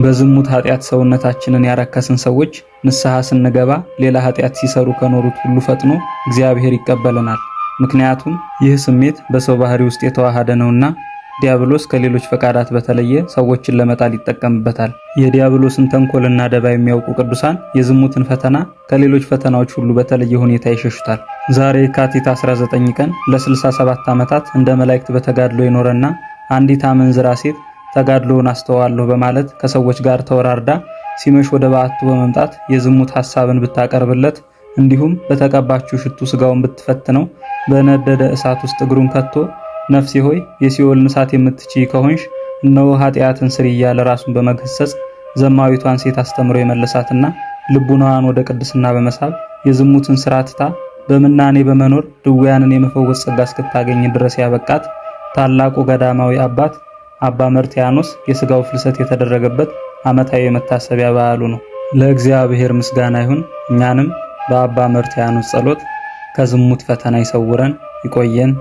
በዝሙት ኃጢአት ሰውነታችንን ያረከስን ሰዎች ንስሐ ስንገባ ሌላ ኃጢአት ሲሰሩ ከኖሩት ሁሉ ፈጥኖ እግዚአብሔር ይቀበለናል። ምክንያቱም ይህ ስሜት በሰው ባህሪ ውስጥ የተዋሃደ ነውና ዲያብሎስ ከሌሎች ፈቃዳት በተለየ ሰዎችን ለመጣል ይጠቀምበታል። የዲያብሎስን ተንኮልና ደባ የሚያውቁ ቅዱሳን የዝሙትን ፈተና ከሌሎች ፈተናዎች ሁሉ በተለየ ሁኔታ ይሸሹታል። ዛሬ የካቲት 19 ቀን ለ67 ዓመታት እንደ መላእክት በተጋድሎ የኖረና አንዲት አመንዝራ ሴት ተጋድሎውን አስተዋለሁ በማለት ከሰዎች ጋር ተወራርዳ ሲመሽ ወደ በዓቱ በመምጣት የዝሙት ሐሳብን ብታቀርብለት እንዲሁም በተቀባችው ሽቱ ስጋውን ብትፈትነው በነደደ እሳት ውስጥ እግሩን ከቶ ነፍሴ ሆይ የሲኦልን እሳት የምትችይ ከሆንሽ እነሆ ኃጢአትን ስሪ እያለ ራሱን በመገሰጽ ዘማዊቷን ሴት አስተምሮ የመለሳትና ልቡናዋን ወደ ቅድስና በመሳብ የዝሙትን ስራ ትታ በምናኔ በመኖር ድውያንን የመፈወስ ጸጋ እስክታገኝ ድረስ ያበቃት ታላቁ ገዳማዊ አባት አባ መርትያኖስ የስጋው ፍልሰት የተደረገበት ዓመታዊ የመታሰቢያ በዓሉ ነው። ለእግዚአብሔር ምስጋና ይሁን። እኛንም በአባ መርትያኖስ ጸሎት ከዝሙት ፈተና ይሰውረን ይቆየን።